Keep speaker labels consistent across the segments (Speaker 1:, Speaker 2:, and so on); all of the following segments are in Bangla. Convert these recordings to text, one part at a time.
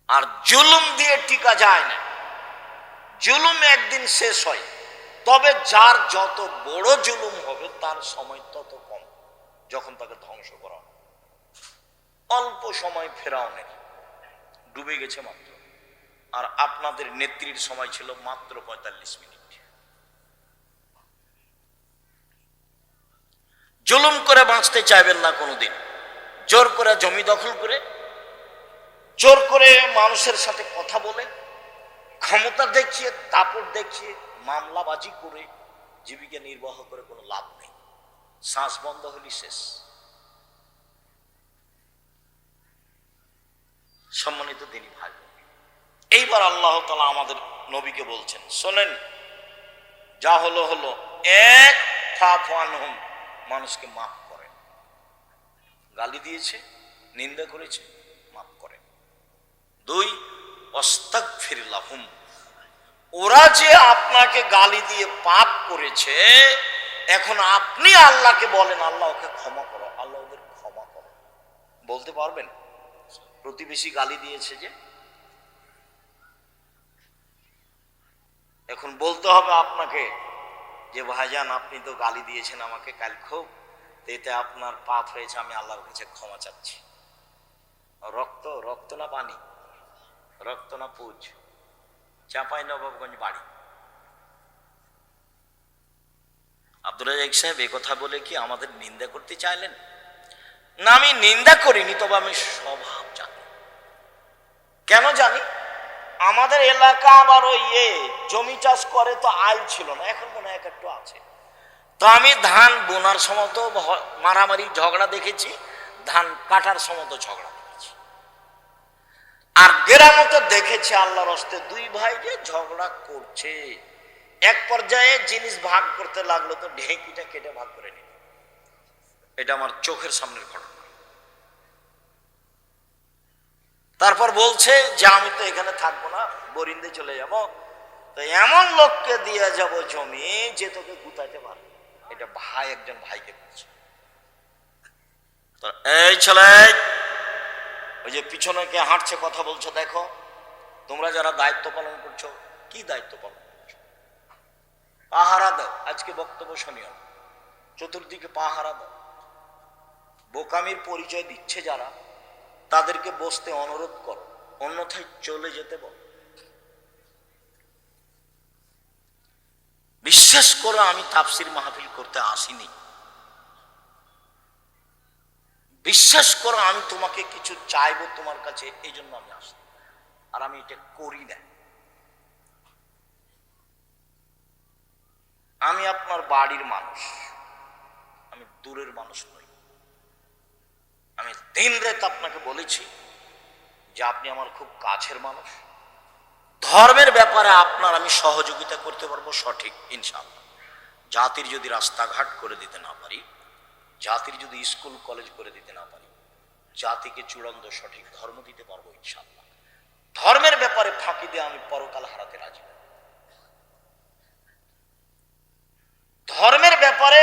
Speaker 1: আর জুলুম দিয়ে টিকা যায় না, জুলুম একদিন শেষ হয়, তবে যার যত বড় জুলুম হবে তার সময় তত কম, যখন তাকে ধ্বংস করা হবে। অল্প সময় ফেরাউনের ডুবে গেছে মাত্র, আর আপনাদের নেত্রীর সময় ছিল মাত্র ৪৫ মিনিট। জুলুম করে বাঁচতে চাইবেন না কোনোদিন, জোর করে জমি দখল করে, জোর করে মানুষের সাথে কথা বলে, ক্ষমতা দেখিয়ে, দাপট দেখিয়ে, মামলাবাজি করে জীবিকা নির্বাহ করে কোনো লাভ নেই। শ্বাস বন্ধ হলি শেষ। সম্মানিত দিনী ভাই, এইবার আল্লাহ তাআলা আমাদের নবীকে বলছেন, শোনেন, যা হলো হলো, এক ফাফু আনহুম, মানুষকে মাফ করেন। গালি দিয়েছে, নিন্দা করেছে, মাফ করেন। দুই, আস্তাগফির লাহুম, ওরা যে আপনাকে গালি দিয়ে পাপ করেছে, এখন আপনি আল্লাহকে বলেন, আল্লাহ ওকে ক্ষমা করো, আল্লাহ ওদের ক্ষমা করো। বলতে পারবেন? প্রতিবেশী গালি দিয়েছে যে, এখন বলতে হবে আপনাকে যে ভাইজান আপনি তো গালি দিয়েছেন আমাকে কাল খুব, এতে আপনার পাপ হয়েছে, আমি আল্লাহর কাছে ক্ষমা চাচ্ছি। রক্ত, রক্ত না পানি, রক্ত না পুজ, চাঁপাইনবাবগঞ্জ বাড়ি। আব্দুল রাজ্জাক সাহেব এ কথা বলে কি আমাদের নিন্দা করতে চাইলেন? না, আমি নিন্দা করিনি, তবে আমি স্বভাব জানি। কেন জানি? আমাদের এলাকা আবার ওই জমি চাষ করে তো আইল ছিল না, এখন মনে হয় একটু আছে। তো আমি ধান বোনার সময় তো মারামারি ঝগড়া দেখেছি, ধান কাটার সময় তো ঝগড়া দেখেছি। আর গ্রামে দেখেছি আল্লাহর হস্তে দুই ভাই যে ঝগড়া করছে, এক পর্যায়ে জিনিস ভাগ করতে লাগলো তো ঢেঁকিটা কেটে ভাগ করে নিল। এটা আমার চোখের সামনের ঘটনা। তারপর বলছে যে আমি তো এখানে থাকবো না, বরিন্দে চলে যাব, তো এমন লোককে দিয়ে যাব জমি যে তোকে গুতাইতে পারবে। এটা ভাই একজন ভাইকে বলছে। এই ছেলে, ওই যে পিছনে কে হাঁটছে কথা বলছো, দেখো তোমরা যারা দায়িত্ব পালন করছো, কি দায়িত্ব পালন করছো? পাহারা দাও। আজকে বক্তব্য শুনিও, চতুর্দিকে পাহারা দাও। বোকামির পরিচয় দিচ্ছে যারা, তাদেরকে বসতে অনুরোধ করো, অন্যথায় চলে যেতে বলো। বিশ্বাস করো, আমি তাফসির মাহফিল করতে আসিনি। বিশ্বাস করো, আমি তোমাকে কিছু চাইবো তোমার কাছে, এই জন্য আমি আসি, আর আমি এটা করি না। আমি আপনার বাড়ির মানুষ, আমি দূরের মানুষ নই। আমি দিন রাত আপনাকে বলেছি যে আপনি আমার খুব কাছের মানুষ। ধর্মের ব্যাপারে আপনার আমি সহযোগিতা করতে পারবো, সঠিক, ইনশাআল্লাহ। জাতির যদি রাস্তাঘাট করে দিতে না পারি, জাতির যদি স্কুল কলেজ করে দিতে না পারি, জাতিকে চূড়ান্ত সঠিক ধর্ম দিতে পারবো ইনশাআল্লাহ। ধর্মের ব্যাপারে ফাঁকি দিয়ে আমি পরকাল হারাতে রাজি না। ধর্মের ব্যাপারে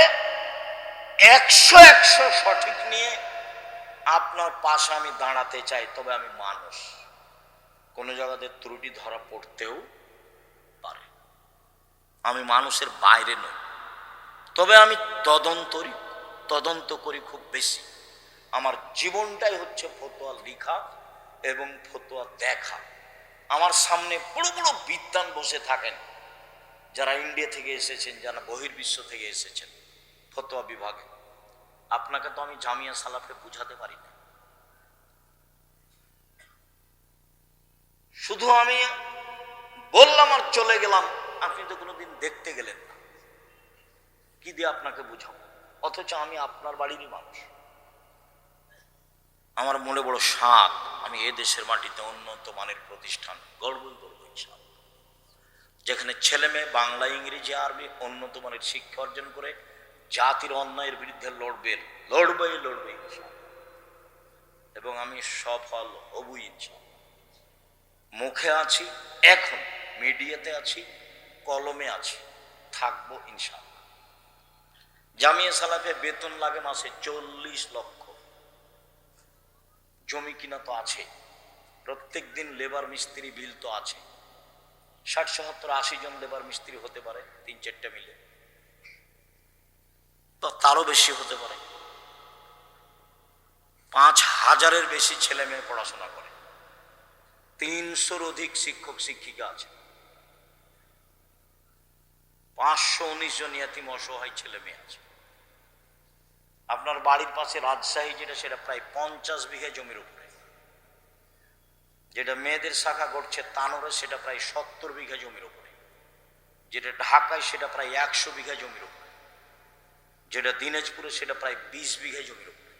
Speaker 1: 100 সঠিক নিয়ে আপনার পাশে আমি দাঁড়াতে চাই, তবে আমি মানুষ, কোন জায়গাতে ত্রুটি ধরা পড়তেও পারে। আমি মানুষের বাইরে নই, তবে আমি তদন্ত করি খুব বেশি। আমার জীবনটাই হচ্ছে ফতোয়া লেখা এবং ফতোয়া দেখা। আমার সামনে বড় বড় বিদ্বান বসে থাকেন, যারা ইন্ডিয়া থেকে এসেছেন, যারা বহির্বিশ্ব থেকে এসেছেন ফতোয়া বিভাগে। আপনাকে তো আমি জামিয়া সালাফে বুঝাতে পারি না। শুধু আমি বললাম আর চলে গেলাম, আপনি তো কোনোদিন দেখতে গেলেন না, কি দিয়ে আপনাকে বুঝাবো? অথচ আমি আপনার বাড়িরই মানুষ। আমার মনে বড় সাধ, আমি এ দেশের মাটিতে উন্নত মানের প্রতিষ্ঠান গড়বই করবো ইনশাআল্লাহ, যেখানে ছেলে মেয়ে বাংলা, ইংরেজি, আরবি উন্নত মানের শিক্ষা অর্জন করে জাতির অন্যায়ের বিরুদ্ধে লড়বে ইনশাআল্লাহ। এবং আমি সফল হবই ইনশাআল্লাহ। মুখে আছি, এখন মিডিয়াতে আছি, কলমে আছি, থাকবো ইনশাআল্লাহ। জামিয়া সালাফে বেতন লাগে মাসে 40 লক্ষ। জমি কিনা তো আছে, প্রত্যেক দিন লেবার মিস্ত্রি বিল তো আছে, 60-70-80 জন লেবার মিস্ত্রি হতে পারে 3-4টা মিলে, বা তারও বেশি হতে পারে। 5000-এর বেশি ছেলে মেয়ে পড়াশোনা করে, 300-র অধিক শিক্ষক শিক্ষিকা আছে, 519 জন ইয়াতিম অসহায় ছেলে মেয়ে আছে। আপনার বাড়ির পাশে রাজশাহী যেটা, সেটা প্রায় 50 বিঘা জমির উপরে। যেটা মেয়েদের শাখা ঘটছে তানোরে, সেটা প্রায় 70 বিঘা জমির উপরে। যেটা ঢাকায় সেটা প্রায় 100 বিঘা জমির উপরে। যেটা দিনাজপুরে সেটা প্রায় 20 বিঘা জমির উপরে।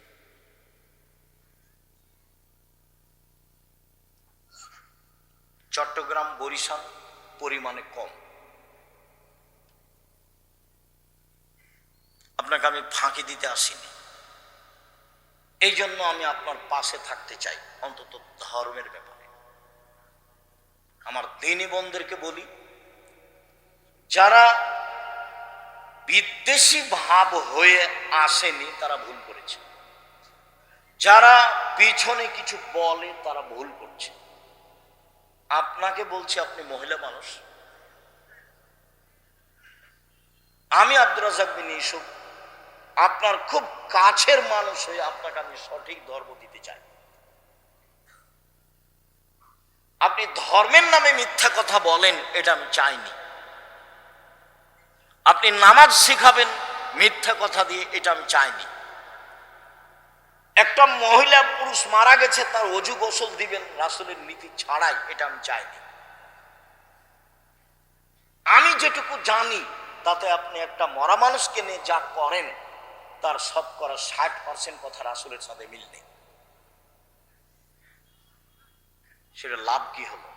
Speaker 1: চট্টগ্রাম বরিশাল পরিমাণে কম। আপনাকে আমি ফাঁকি দিতে আসিনি, এই জন্য আমি আপনার পাশে থাকতে চাই, অন্তত ধর্মের ব্যাপারে। আমার দিনী বোনদেরকে বলি, যারা বিদ্বেষী ভাব হয়ে আসেনি তারা ভুল করেছে, যারা পিছনে কিছু বলে তারা ভুল করছে। আপনাকে বলছি, আপনি মহিলা মানুষ, আমি আব্দুর রাজ্জাক বিন ইউসুফ আপনার খুব কাছের মানুষ হয়ে আপনাকে আমি সঠিক ধর্ম দিতে চাই। আপনি ধর্মের নামে মিথ্যা কথা বলেন, এটা আমি চাইনি। আপনি নামাজ শিখাবেন মিথ্যা কথা দিয়ে, এটা আমি চাইনি। একটা মহিলা পুরুষ মারা গেছে, তার অজু গোসল দিবেন রাসূলের নীতি ছাড়াই, এটা আমি চাইনি। আমি যেটুকু জানি তাতে আপনি একটা মরা মানুষকে নিয়ে যা করেন তার শতকরা 60% কথা রাসূলের সাথে মিল নেই। সেটা লাভ কি হলো?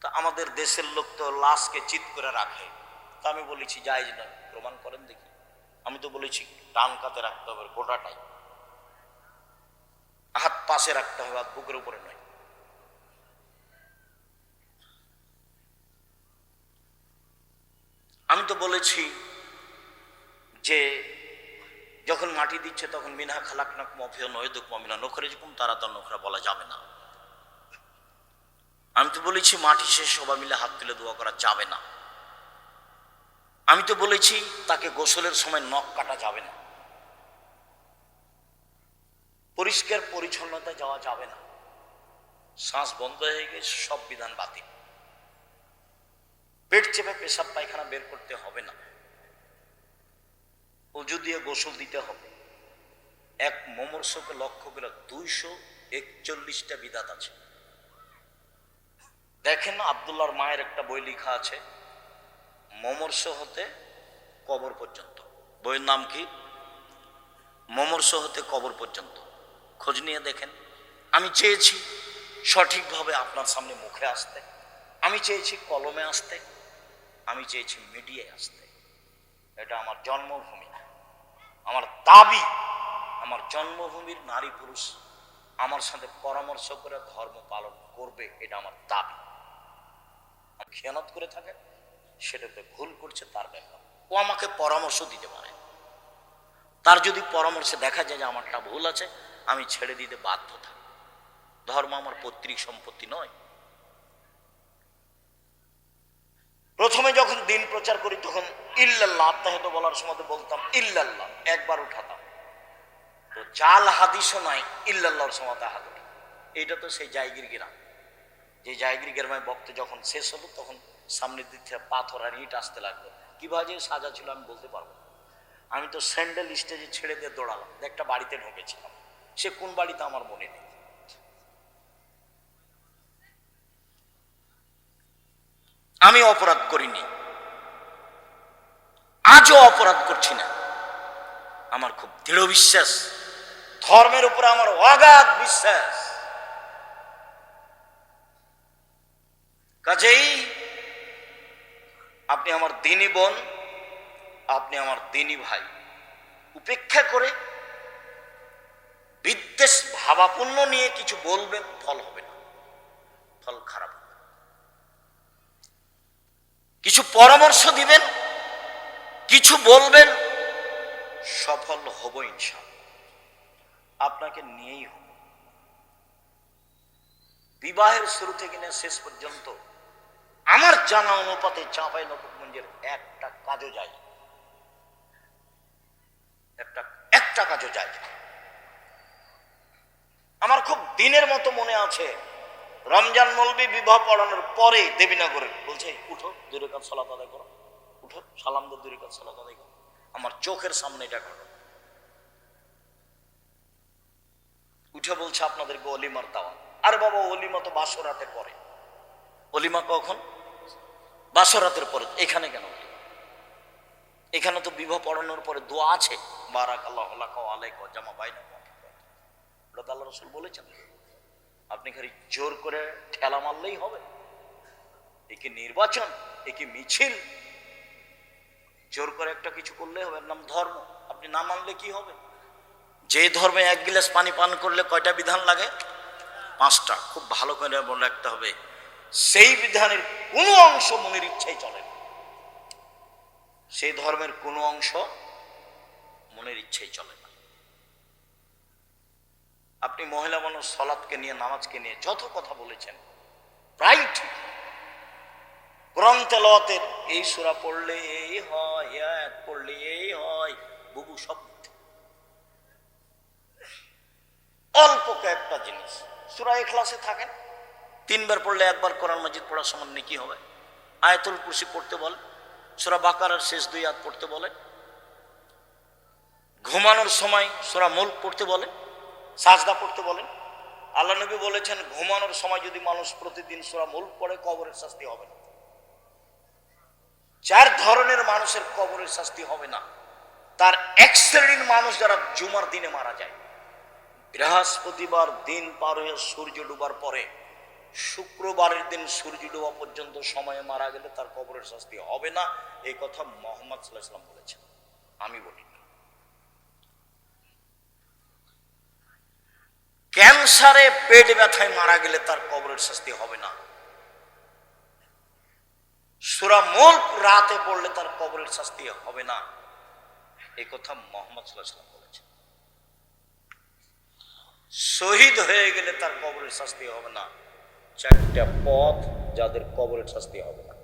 Speaker 1: তা আমাদের দেশের লোক তো লাশকে চিৎ করে রাখে, তা আমি বলেছি জায়েজ না, প্রমাণ করেন দেখি। আমি তো বলেছি ডান কাতে রাখতে হবে গোটাটাই, হাত পাশে রাখতে হবে, হাত বুকের উপরে নয়। আমি তো বলেছি যে যখন মাটি দিচ্ছে তখন মিনহা খালাকনাকুম ওয়া ফিহা নুঈদুকুম ওয়া মিনহা নুখরিজুকুম তারাতান উখরা বলা যাবে না। আমি তো বলেছি মাটি শেষ সবাই মিলে হাত তুলে দোয়া করা যাবে না। আমি তো বলেছি তাকে গোসলের সময় নখ কাটা যাবে না, পরিষ্কার পরিচ্ছন্নতা যাওয়া যাবে না, শ্বাস বন্ধ হয়ে গেছে সব বিধান বাতিল, পেট চেপে পেশাব পায়খানা বের করতে হবে না, ওযু দিয়ে গোসল দিতে হবে। এক মুমূর্ষুকে লক্ষ্য করে 241টা বিধাত আছে। দেখেন আব্দুল্লাহর মায়ের একটা বই লেখা আছে, মুমূর্ষ হতে কবর পর্যন্ত। বইয়ের নাম কি? মুমূর্ষ হতে কবর পর্যন্ত। খোঁজ নিয়ে দেখেন। আমি চেয়েছি সঠিকভাবে আপনার সামনে মুখে আসতে, আমি চেয়েছি কলমে আসতে, আমি চেয়েছি মিডিয়ায় আসতে। এটা আমার জন্মভূমি, আমার দাবি, আমার জন্মভূমির নারী পুরুষ আমার সাথে পরামর্শ করে ধর্ম পালন করবে, এটা আমার দাবি। খেয়ানত করে থাকে সেটাতে ভুল করছে তার ব্যাপার, ও আমাকে পরামর্শ দিতে পারে। তার যদি পরামর্শে দেখা যায় যে আমারটা ভুল আছে, আমি ছেড়ে দিতে বাধ্য থাকি। ধর্ম আমার পৈতৃক সম্পত্তি নয়। প্রথমে যখন দিন প্রচার করি তখন ইল্লাল্লাহ আত্মাহিত বলার সময় বলতাম ইল্লাল্লাহ, একবার উঠাতাম। তো জাল হাদিসও নাই, ইল্লাল্লাহর সময় হাত উঠে। এইটা তো সেই জায়গির গ্রাম, যে জায়গির গ্রামে বক্তব্য যখন শেষ হলো তখন সামনের দিক থেকে পাথর আর ইট আসতে লাগলো। কিভাবে সাজা ছিল আমি বলতে পারবো। আমি তো স্যান্ডেল স্টেজে ছেড়ে দিয়ে দৌড়ালাম, একটা বাড়িতে ঢুকেছিলাম, সে কোন বাড়িতে আমার মনে নেই। আমি অপরাধ করিনি, আজও অপরাধ করছি না। আমার খুব দৃঢ় বিশ্বাস, ধর্মের উপরে আমার অগাধ বিশ্বাস। কাজেই আপনি আমার দিনী বোন, আপনি আমার দিনী ভাই, উপেক্ষা করে বিদ্বেষ ভাবাপন্ন নিয়ে কিছু বলবেন, ফল হবে না, ফল খারাপ হবে। কিছু পরামর্শ দিবেন, কিছু বলবেন, সফল হব ইনশাআল্লাহ। আপনাকে নিয়েই হব। বিবাহের শুরু থেকে নিয়ে শেষ পর্যন্ত আমার জানা অনুপাতে চাঁপাইনবাবগঞ্জের একটা কাজও যায়, একটা কাজও যায়। আমার খুব দিনের মতো মনে আছে, রমজান মৌলবী বিবাহ পড়ানোর পরে দেবীনগরে বলছে, উঠো 2 রাকাত সালাত আদায় করো, উঠো সালাম দাও 2 রাকাত সালাত আদায় করো। আমার চোখের সামনে এটা ঘটনা। উঠে বলছে আপনাদেরকে অলিমার দাওয়া। আরে বাবা, অলিমা তো বাসরাতের পরে। অলিমা কখন? বাসরাতের পরে। এখানে কেন? এখানে তো বিবাহ পড়ানোর পরে দোয়া আছে, বারাকাল্লাহু লাকা ওয়া আলাইকা ওয়া জামা বাইনাকুম, এটা তো আল্লাহ রাসূল বলেছেন। আপনি খালি জোর করে ঠেলা মারলেই হবে? একে নির্বাচন, একে মিছিল, জোর করে একটা কিছু করলে হবে? নাম ধর্ম। আপনি না মানলে কি হবে? যে ধর্মে 1 গ্লাস পানি পান করলে কয়টা বিধান লাগে? 5টা। খুব ভালো করে মনে রাখতে হবে, সেই বিধানের কোনো অংশ মনের ইচ্ছাই চলে না। সেই ধর্মের কোনো অংশ মনের ইচ্ছাই চলে না। আপনি মহিলা মানুষ সালাতকে নিয়ে, নামাজকে নিয়ে যত কথা বলেছেন প্রায় ঠিক। কোরআন তেলাওয়াতের এই সূরা পড়লে এই হয়, আয়াত পড়লে এই হয়, বুবু সব অল্প কয়েকটা জিনিস। সূরা ইখলাসে থাকেন, 3 বার পড়লে 1 বার কোরআন মাজিদ পড়ার সমান নেকি হবে। আয়াতুল কুরসি পড়তে বলে, সূরা বাকারার শেষ 2 আয়াত পড়তে বলে, ঘুমানোর সময় সূরা মুলক পড়তে বলে, সাজদা পড়তে বলেন। আল্লাহ নবী বলেছেন, ঘুমানোর সময় যদি মানুষ প্রতিদিন সূরা মুলক পড়ে কবরের শাস্তি হবে না। 4 ধরনের মানুষের কবরের শাস্তি হবে না। তার এক শ্রেণীর মানুষ যারা জুমার দিনে মারা যায়, বৃহস্পতিবার দিন পার হয়ে সূর্য ডুবার পরে শুক্রবারের দিন সূর্য ডোবা পর্যন্ত সময়ে মারা গেলে তার কবরের শাস্তি হবে না। এই কথা মুহাম্মদ সাল্লাল্লাহু আলাইহি ওয়াসাল্লাম বলেছেন, আমি বলি। ক্যান্সারে পেট ব্যথায় মারা গেলে তার কবরের শাস্তি হবে না। সূরা মুলক রাতে পড়লে তার কবরের শাস্তি হবে না। এই কথা মুহাম্মদ সাল্লাল্লাহু আলাইহি ওয়াসাল্লাম বলেছেন। শহীদ হয়ে গেলে তার কবরের শাস্তি হবে না। 4টা পথ যাদের কবরের শাস্তি হবে না।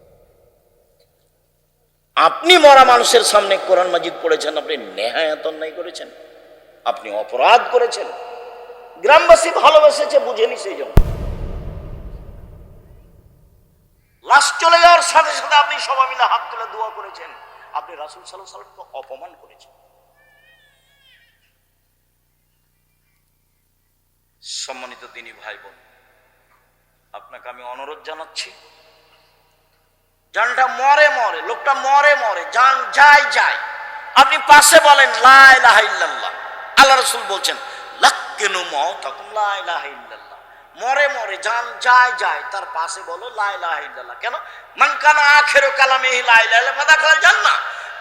Speaker 1: আপনি মরা মানুষের সামনে কোরআন মাজিদ পড়েছেন, আপনি নেহায়াত অন্যায় করেছেন, আপনি অপরাধ করেছেন। গ্রামবাসী ভালোবেসেছে, বুঝেনি, সেই জন্য। লাশ চলে যাওয়ার সাথে সাথে আপনি সবাই মিলে হাত তুলে দোয়া করেছেন, আপনি রাসূল সাল্লাল্লাহু আলাইহি ওয়াসাল্লামকে অপমান করেছেন। সম্মানিত দিনী ভাই বোন, আপনাকে আমি অনুরোধ জানাচ্ছি, জানটা মরে মরে, লোকটা মরে মরে, জান যায় যায়, আপনি পাশে বলেন লা ইলাহা ইল্লাল্লাহ। আল্লাহ রাসূল বলছেন, লাক্কিনু মাউতাকুম লা ইলাহা ইল্লাল্লাহ। মরে মরে, জান যায় যায়, তার পাশে বলো লা ইলাহা ইল্লাল্লাহ। কেন? মান কানা আখিরু কালামিহি লা ইলাহা ইল্লাল্লাহ ফাদাখালাল জান্নাহ।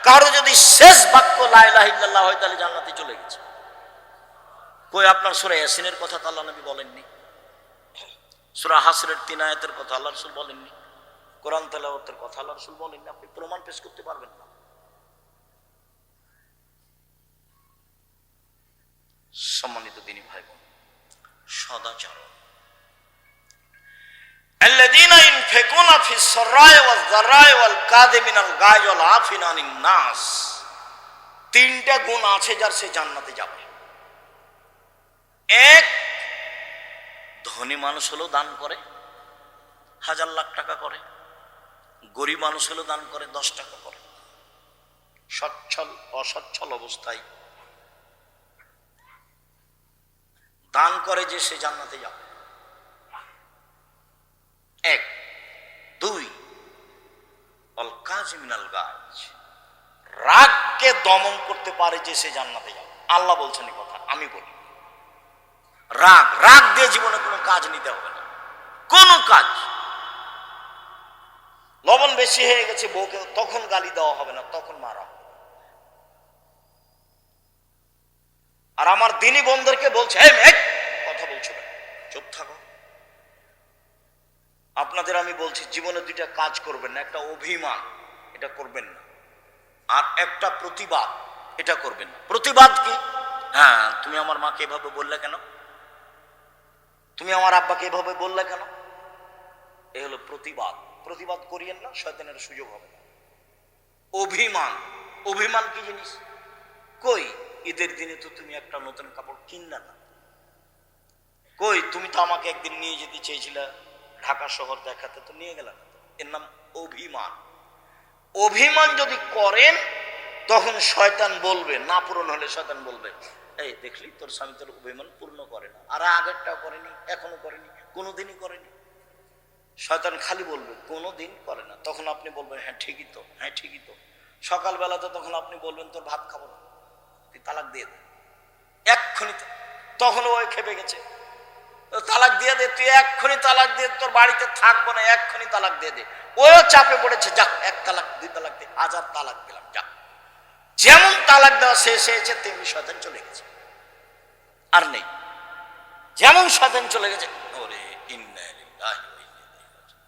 Speaker 1: কারো যদি শেষ বাক্য লা ইলাহা ইল্লাল্লাহ হয়, তাহলে জান্নাতে চলে গেছে। কই আপনার সূরা ইয়াসিনের কথা তো আল্লাহ নবী বলেননি, সূরা হাসরের 3 আয়াতের কথা আল্লাহ রাসূল বলেননি, কোরআন তেলাওয়াতের কথা আল্লাহ রাসূল বলেননি। আপনি প্রমাণ পেশ করতে পারবেন না। সম্মানিত দিনী ভাই বোন, সদাচরণ। আল্লাযীনা ইনফিকুনা ফিস সাররাই ওয়াজ যারাই ওয়াল কাযিমিনাল গায়জ ওয়াল আফিনা আনিন নাস। 3টা গুণ আছে যার সে জান্নাতে যাবে। 1, ধনী মানুষ হলেও দান করে, 1000 লাখ টাকা করে। গরিব মানুষ হলেও দান করে, 10 টাকা করে। সচ্ছল অসচ্ছল অবস্থায় দান করে যে সে জান্নাতে যাবে। 1। 2, অল কাযিমিনাল গায়জ, রাগকে দমন করতে পারে যে সে জান্নাতে যাবে। আল্লাহ বলছেন এই কথা, আমি বলি। রাগ দিয়ে জীবনে কোনো কাজ নিতে হবে না, কোনো কাজ। লবণ বেশি হয়ে গেছে, বউকে তখন গালি দেওয়া হবে না, তখন মারা হবে। আর আমার দিনী বোনদেরকে বলছে, কথা বলছো না, চুপ থাকো। আপনাদের আমি বলছি, জীবনে 2টা কাজ করবেন না। একটা অভিমান, এটা করবেন না। আর একটা প্রতিবাদ, এটা করবেন না। প্রতিবাদ কি? হ্যাঁ, তুমি আমার মাকে এভাবে বললে কেন? তুমি আমার আব্বাকে এভাবে বললে কেন? এ হলো প্রতিবাদ। প্রতিবাদ করিয়েন না, শয়তানের সুযোগ হবে না। অভিমান, অভিমান কি জিনিস? কই ঈদের দিনে তো তুমি একটা নতুন কাপড় কিনলে না। কই তুমি তো আমাকে একদিন নিয়ে যেতে চেয়েছিলে ঢাকা শহর দেখাতে, তো নিয়ে গেলে না। এর নাম অভিমান। অভিমান যদি করেন তখন শয়তান বলবে, না পূরণ হলে শয়তান বলবে, এই দেখলি তোর স্বামী তোর অভিমান পূর্ণ করে না, আর আগেরটাও করেনি, এখনো করেনি, কোনোদিনই করেনি। শয়তান খালি বলবে কোনোদিন করে না। তখন আপনি বলবেন হ্যাঁ ঠিকই তো, হ্যাঁ ঠিকই তো। সকালবেলাতে তখন আপনি বলবেন তোর ভাত খাবো না, তুই তালাক দিয়ে দে এক্ষুনি। তখন ওই খেপে গেছে, তালাক দিয়ে দে, তুই এক্ষুনি তালাক দিয়ে, তোর বাড়িতে থাকবো না, এক্ষুনি তালাক দিয়ে দে। ওও চাপে পড়েছে, যা এক তালাক, দুই তালাক দে, হাজার তালাক দিলাম, যা। যেমন তালাক দেওয়া শেষ হয়েছে তেমনি শয়তান চলে গেছে, আর নেই। যেমন শয়তান চলে গেছে, ওরে ইন্না লিল্লাহি ওয়া ইন্না ইলাইহি রাজিউন।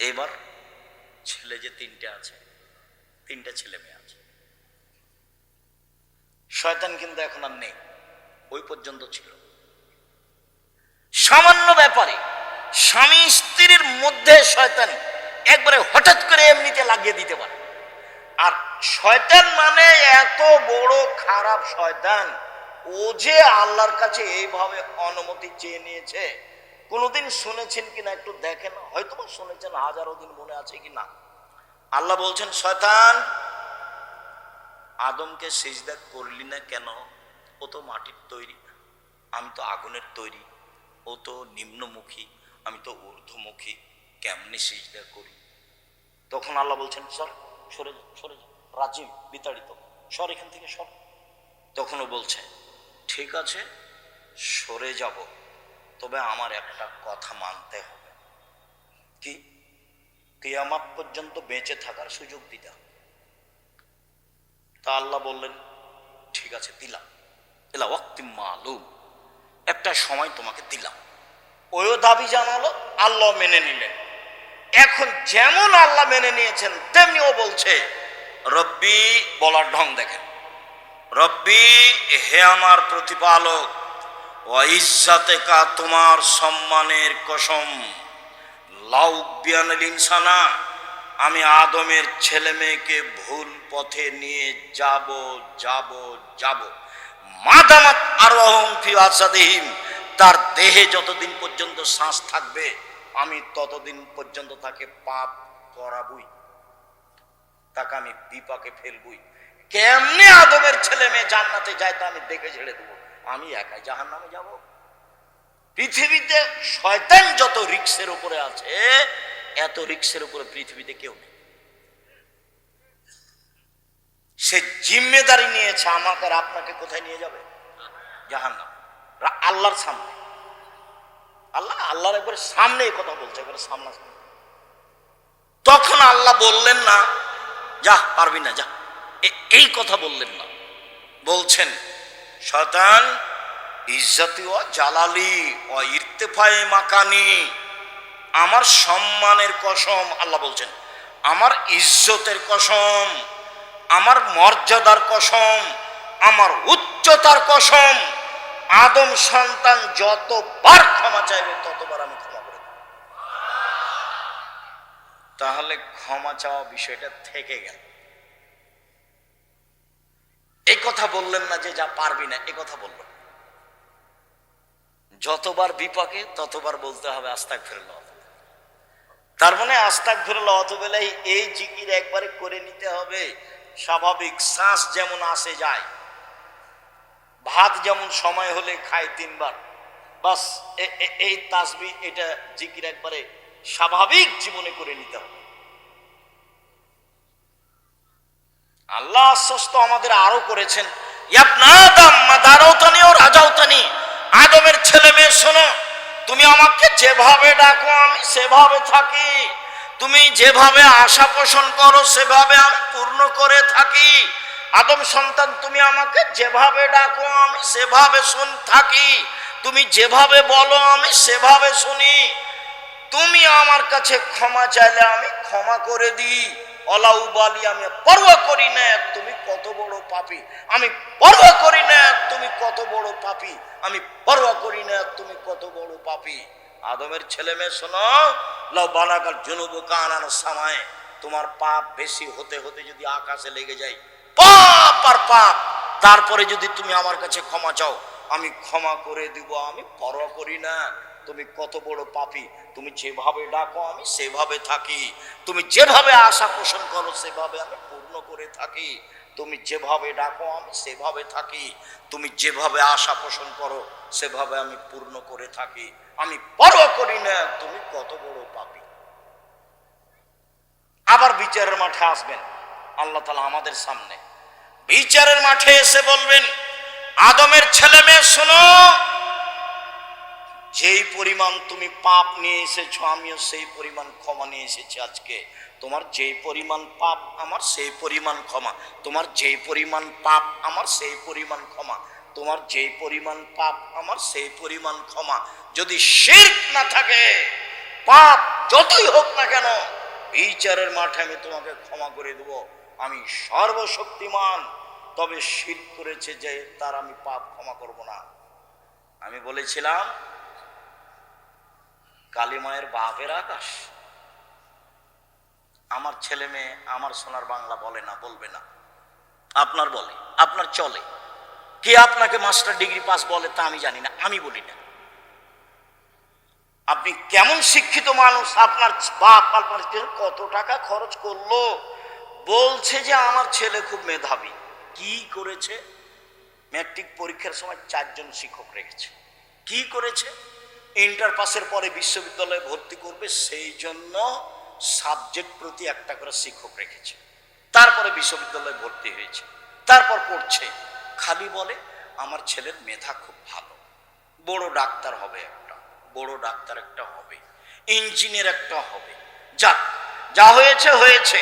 Speaker 1: এবার ছেলে যে তিনটে আছে, তিনটা ছেলে মেয়ে আছে, শয়তান কিন্তু এখন আর নেই, ওই পর্যন্ত ছিল। সামান্য ব্যাপারে স্বামী স্ত্রীর মধ্যে শয়তান একবারে হঠাৎ করে এমনিতে লাগিয়ে দিতে পারে। আর শয়তান মানে এত বড় খারাপ শয়তান, ও যে আল্লাহর কাছে এইভাবে অনুমতি চেয়ে নিয়েছে। কোনোদিন শুনেছেন কিনা একটু দেখেন, হয়তো শুনেছেন, হাজারো দিন মনে আছে কিনা। আল্লাহ বলছেন, শয়তান আদমকে সিজদা করলি না কেন? ও তো মাটির তৈরি, আমি তো আগুনের তৈরি। ও তো নিম্নমুখী, আমি তো ঊর্ধ্বমুখী, কেমনি সিজদা করি? তখন আল্লাহ বলছেন, সর, সরে যা, সরে যা, রাজীব বিতাড়িত, সর এখান থেকে, সর। তখনও বলছে, ঠিক আছে সরে যাব, তবে আমার একটা কথা মানতে হবে। কি? কিয়ামত পর্যন্ত বেঁচে থাকার সুযোগ দিতে হবে। তা আল্লাহ বললেন, ঠিক আছে দিলাম, এলা ওয়াক্তি মালুম, একটা সময় তোমাকে দিলাম। ওই দাবি জানালো, আল্লাহ মেনে নিলেন। এখন যেমন আল্লাহ মেনে নিয়েছেন তেমনি ও বলছে, রব্বি, বলার ঢং দেখেন, রব্বি হে আমার প্রতিপালক, ওয়া ইজ্জাতেকা, তোমার সম্মানের কসম, লাউবিয়ানাল ইনসানা, আমি আদমের ছেলে মেয়েকে ভুল পথে নিয়ে যাব যাব যাব, মাদামাত আরওয়াহুম ফি আসাদিহিম, তার দেহে যতদিন পর্যন্ত শ্বাস থাকবে আমি ততদিন পর্যন্ত তাকে পাপ করাবই, তাকে আমি বিপাকে ফেলবই। কেমনে আদমের ছেলে মেয়ে জান্নাতে যায় তা আমি দেখে ছেড়ে দেবো, আমি একাই জাহান্নামে যাব? পৃথিবীতে শয়তান যত রিক্সের উপরে আছে, এত রিক্সের উপরে পৃথিবীতে কেউ নেই। সে জিম্মেদারি নিয়েছে আমাকে আর আপনাকে কোথায় নিয়ে যাবে? জাহান্নাম, আল্লাহর সামনে। আল্লাহর একবার সামনে এই কথা বলছে, একবার সামনাসামনি। তখন আল্লাহ বললেন না যা পারবি না যা, এই কথা বললেন না। বলছেন, শয়তান ইজ্জতি ও জালালি ও ইরতেফায়ে মাকানি, আমার সম্মানের কসম, আল্লাহ বলছেন আমার ইজ্জতের কসম, আমার মর্যাদার কসম, আমার উচ্চতার কসম, আদম সন্তান যতবার ক্ষমা চাইবে ততবার আমি ক্ষমা করে দেব। তাহলে ক্ষমা চাওয়া বিষয়টা থেকে গেল। এই কথা বললেন না যে যা পারবি না, এই কথা বললেন। যতবার বিপাকে ততবার বলতে হবে আস্তাগফিরুল্লাহ। তার মানে আস্তাগফিরুল্লাহ অতবেলাই এই জিকির একবারে করে নিতে হবে। স্বাভাবিক শ্বাস যেমন আসে যায়, ভাত যেমন সময় হলে খায় 3 বার, বাস এই তাসবিহ, এটা জিকির একবারে স্বাভাবিক জীবনে করে নিতে হবে। আল্লাহ আশ্বস্ত আমাদের আরো করেছেন, ইবনা আদম মাদারাউতানি ও রাজাউতানি, আদমের ছেলে মেয়ে শোনো, তুমি আমাকে যেভাবে ডাকো আমি সেভাবে থাকি, তুমি যেভাবে আশা পোষণ করো সেভাবে আমি পূর্ণ করে থাকি। আদম সন্তান, তুমি আমাকে যেভাবে ডাকো আমি সেভাবে থাকি, তুমি যেভাবে বলো আমি সেভাবে শুনি, তুমি আমার কাছে ক্ষমা চাইলে আমি ক্ষমা করে দিই, অলাউবালি, আমি পরোয়া করি না তুমি কত বড় পাপী, আমি পরোয়া করি না তুমি কত বড় পাপী, আমি পরোয়া করি না তুমি কত বড় পাপী। আদমের ছেলে মেয়ে শোনো, লাউ বালাগাল জুনুবু কানান সামায়ে, তোমার পাপ বেশি হতে হতে যদি আকাশে লেগে যায়, পাপ আর পাপ, তারপরে যদি তুমি আমার কাছে ক্ষমা চাও, আমি ক্ষমা করে দিব, আমি পরোয়া করি না তুমি কত বড় পাপী। তুমি যেভাবে ডাকো আমি সেভাবে থাকি, তুমি যেভাবে আশা পোষণ করো সেভাবে আমি পূর্ণ করে থাকি, তুমি যেভাবে ডাকো আমি সেভাবে থাকি, তুমি যেভাবে আশা পোষণ করো সেভাবে আমি পূর্ণ করে থাকি, আমি পরোয়া করি না তুমি কত বড় পাপী। আবার বিচারের মাঠে আসবেন আল্লাহ তাআলা আমাদের সামনে, বিচারের মাঠে এসে বলবেন, আদমের ছেলে মেয়ে শোনো, যেই পরিমাণ তুমি পাপ নিয়ে এসেছো আমিও সেই পরিমাণ ক্ষমা নিয়ে এসেছি আজকে। তোমার যেই পরিমাণ পাপ আমার সেই পরিমাণ ক্ষমা, তোমার যেই পরিমাণ পাপ আমার সেই পরিমাণ ক্ষমা, তোমার যেই পরিমাণ পাপ আমার সেই পরিমাণ ক্ষমা। যদি শিরক না থাকে, পাপ যতই হোক না কেন, বিচারের মাঠে আমি তোমাকে ক্ষমা করে দেব, আমি সর্বশক্তিমান। তবে শিরক করেছে যে তার আমি পাপ ক্ষমা করব না। আমি বলেছিলাম কালিমায়ের বাপের আকাশ। আমার ছেলে মেয়ে আমার সোনার বাংলা বলে না, বলবে না, আপনার বলে, আপনার চলে। কে আপনাকে মাস্টার ডিগ্রি পাস বলে তা আমি জানি না, আমি বলি না। আপনি কেমন শিক্ষিত মানুষ, আপনার বাপ আপনার কত টাকা খরচ করলো, বলছে যে আমার ছেলে খুব মেধাবী। কি করেছে? ম্যাট্রিক পরীক্ষার সময় 4 জন শিক্ষক রেখেছে। কি করেছে? ইন্টার পাসের পরে বিশ্ববিদ্যালয়ে ভর্তি করবে সেই জন্য সাবজেক্ট প্রতি একটা করে শিক্ষক রেখেছে, তারপরে বিশ্ববিদ্যালয়ে ভর্তি হয়েছে, তারপর পড়ছে। খালি বলে আমার ছেলের মেধা খুব ভালো, বড় ডাক্তার হবে, একটা বড় ডাক্তার একটা হবে, ইঞ্জিনিয়ার একটা হবে। যাক, যা হয়েছে হয়েছে।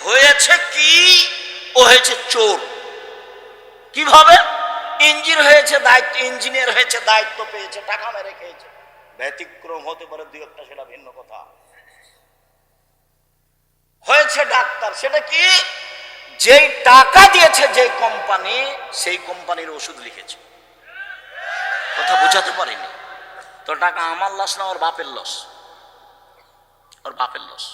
Speaker 1: হয়েছে কি? ও হয়েছে চোর। কিভাবে? ইঞ্জিনিয়ার হয়েছে, দায়িত্ব, ইঞ্জিনিয়ার হয়েছে, দায়িত্ব পেয়েছে, টাকা মেরে খেয়েছে। ব্যতিক্রম হতে পারে দুই একটা, সেটা ভিন্ন কথা। হয়েছে ডাক্তার, সেটা কি? যেই টাকা দিয়েছে যে কোম্পানি, সেই কোম্পানির ওষুধ লিখেছে। কথা বোঝাতে পারিনি তো? টাকা আমার লস না, ওর বাপের লস, ওর বাপের লস।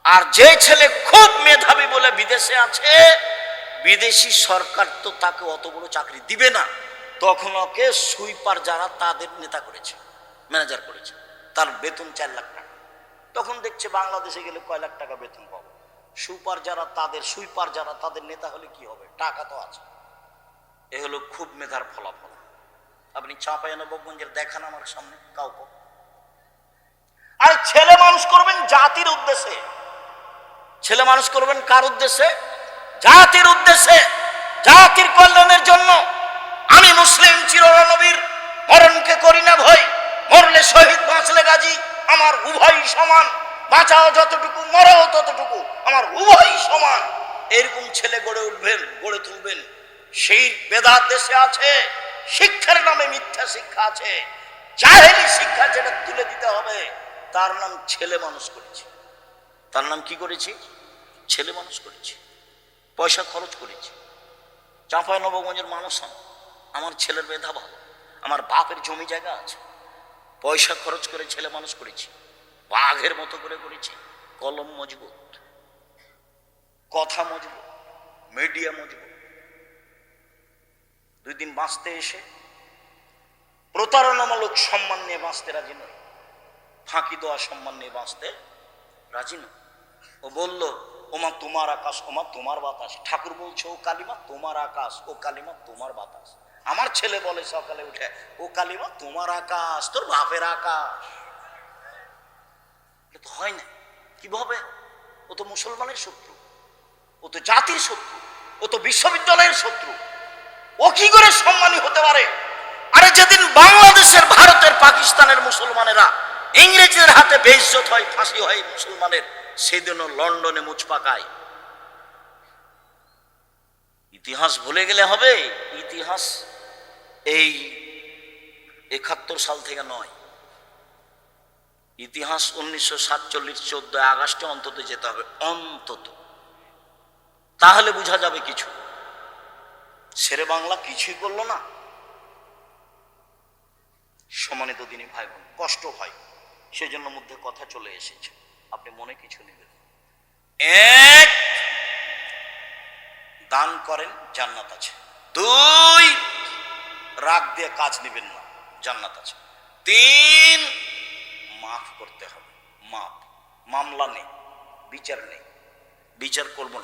Speaker 1: আর যে ছেলে খুব মেধাবী বলে বিদেশে আছে, বিদেশি সরকার তো তাকে অত বড় চাকরি দিবে না, তখন ওকে সুইপার যারা তাদের নেতা করেছে, ম্যানেজার করেছে, তার বেতন 4 লাখ টাকা। তখন দেখছে বাংলাদেশে গেলে কয় লাখ টাকা বেতন পাবো। সুইপার যারা তাদের নেতা হলে কি হবে? টাকা তো আছে। এ হলো খুব মেধার ফলাফল। আপনি চাঁপাইনবাবগঞ্জের দেখান আমার সামনে কাউকে। আর ছেলে মানুষ করবেন জাতির উদ্দেশ্যে। ছেলে মানুষ করবেন কার উদ্দেশ্যে? জাতির উদ্দেশ্যে, জাতির কল্যাণের জন্য। আমি মুসলিম চিরনবীর, মরণকে করি না ভয়, মরলে শহীদ বাঁচলে গাজী, আমার উভয় সমান, বাঁচাও যতটুকু মরও ততটুকু, আমার উভয় সমান। এরকম ছেলে গড়ে তুলবেন। সেই বেদাত দেশে আছে, শিক্ষার নামে মিথ্যা শিক্ষা আছে, জাহেলি শিক্ষা, যেটা তুলে দিতে হবে। তার নাম ছেলে মানুষ করেছি। তার নাম কি করেছি? ছেলে মানুষ করেছি, পয়সা খরচ করেছি। চাঁপাইনবাবগঞ্জের মানুষ আমার ছেলের মেধা ভালো, আমার বাপের জমি জায়গা আছে, পয়সা খরচ করে ছেলে মানুষ করেছি, বাঘের মতো করে করেছি। কলম মজবুত, কথা মজবুত, মিডিয়া মজবুত। 2 দিন বাঁচতে এসে প্রতারণামূলক সম্মান নিয়ে বাঁচতে রাজি নয়, ফাঁকি দেওয়া সম্মান নিয়ে বাঁচতে রাজি নয়। ও বলল ওমা তোমার আকাশ, ওমা তোমার বাতাস। ঠাকুর বলছে ও কালিমা তোমার আকাশ, ও কালিমা তোমার বাতাস। আমার ছেলে বলে সকালে উঠে, ও কালিমা তোমার আকাশ, তোর বাপের আকাশ। তো হয় না, কিভাবে? ও তো মুসলমানের শত্রু, ও তো জাতির শত্রু, ও তো বিশ্ববিদ্যালয়ের শত্রু। ও কি করে সম্মানী হতে পারে? আরে যেদিন বাংলাদেশের, ভারতের, পাকিস্তানের মুসলমানেরা ইংরেজদের হাতে বেইজ্জত হয়, ফাঁসি হয় মুসলমানের, সেদিনও লন্ডনে মুচ পাকায়। ইতিহাস ভুলে গেলে হবে? ইতিহাস এই 71 সাল থেকে নয়, ইতিহাস 1947 14 আগস্টে অন্তত যেতে হবে, অন্তত, তাহলে বোঝা যাবে কিছু। শেরে বাংলা কিছুই করলো না। সম্মানিত দিনী ভাই বোন, কষ্ট হয়, সেজন্য মধ্যে কথা চলে এসেছে, আপনি মনে কিছু নেবেন। এক, দান করেন, জান্নাত আছে। দুই, রাগ দিয়ে কাজ নেবেন না, জান্নাত আছে। তিন, মাফ করতে হবে, মাফ, মামলা নেই, বিচার নেই, বিচার করব না,